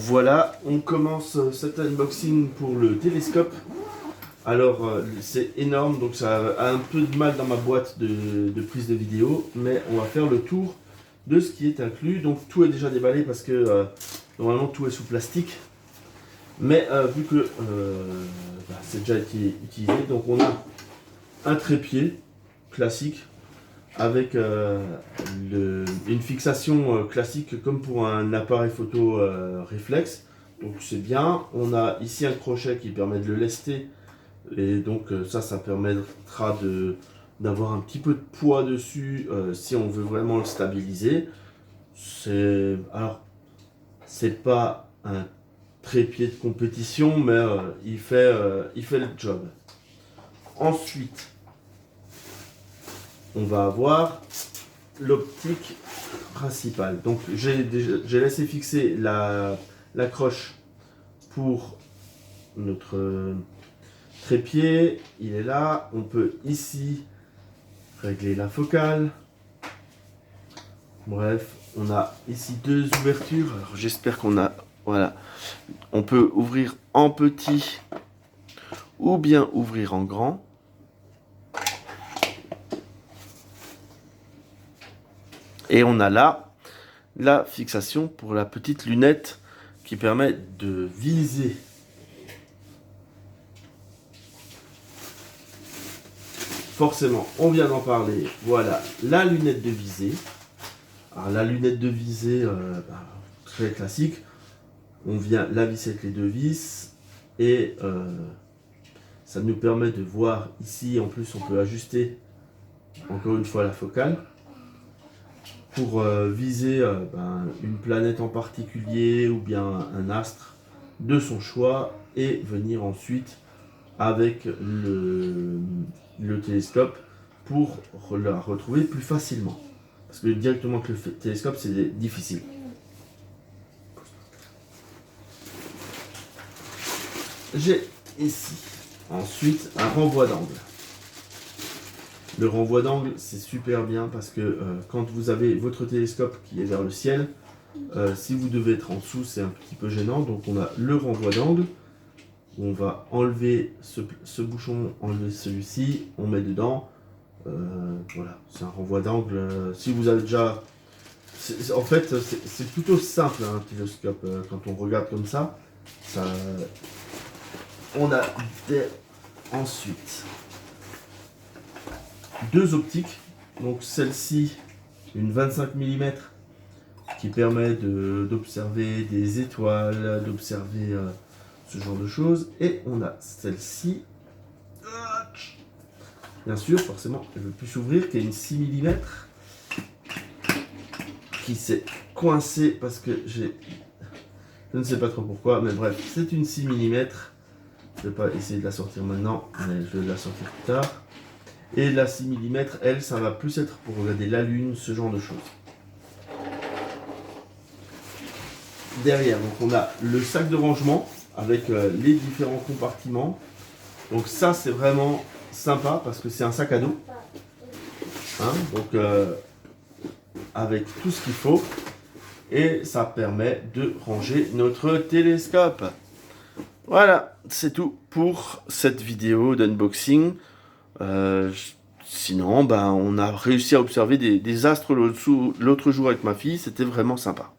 Voilà, on commence cet unboxing pour le télescope. Alors c'est énorme, donc ça a un peu de mal dans ma boîte de prise de vidéo, mais on va faire le tour de ce qui est inclus. Donc tout est déjà déballé parce que normalement tout est sous plastique, mais vu que c'est déjà été utilisé, donc on a un trépied classique avec une fixation classique comme pour un appareil photo réflexe. Donc c'est bien. On a ici un crochet qui permet de le lester. Et donc ça permettra d'avoir un petit peu de poids dessus si on veut vraiment le stabiliser. Alors, c'est pas un trépied de compétition, mais il fait le job. Ensuite, on va avoir l'optique principale. Donc j'ai laissé fixer l'accroche pour notre trépied. Il est là. On peut ici régler la focale. Bref, on a ici deux ouvertures. Alors j'espère qu'on a... Voilà. On peut ouvrir en petit ou bien ouvrir en grand. Et on a là la fixation pour la petite lunette qui permet de viser. Forcément, on vient d'en parler. Voilà la lunette de visée. Alors la lunette de visée, très classique. On vient la visser avec les deux vis et ça nous permet de voir ici. En plus, on peut ajuster encore une fois la focale pour viser une planète en particulier ou bien un astre de son choix et venir ensuite avec le télescope pour la retrouver plus facilement. Parce que directement avec le télescope, c'est difficile. J'ai ici ensuite un renvoi d'angle. Le renvoi d'angle, c'est super bien parce que quand vous avez votre télescope qui est vers le ciel, si vous devez être en dessous, c'est un petit peu gênant. Donc on a le renvoi d'angle. On va enlever ce bouchon, enlever celui-ci, on met dedans. Voilà, c'est un renvoi d'angle. Si vous avez déjà... En fait, c'est plutôt simple un télescope. Quand on regarde comme ça, on a ensuite deux optiques. Donc celle-ci, une 25 mm qui permet d'observer des étoiles, d'observer ce genre de choses. Et on a celle-ci, bien sûr, forcément, elle ne veut plus s'ouvrir, qui est une 6 mm qui s'est coincée parce que je ne sais pas trop pourquoi, mais bref, c'est une 6 mm. Je ne vais pas essayer de la sortir maintenant, mais je vais la sortir plus tard. Et la 6 mm, elle, ça va plus être pour regarder la lune, ce genre de choses. Derrière, donc on a le sac de rangement avec les différents compartiments. Donc ça, c'est vraiment sympa parce que c'est un sac à dos. Hein, donc avec tout ce qu'il faut. Et ça permet de ranger notre télescope. Voilà, c'est tout pour cette vidéo d'unboxing. Sinon, on a réussi à observer des astres l'autre jour avec ma fille. C'était vraiment sympa.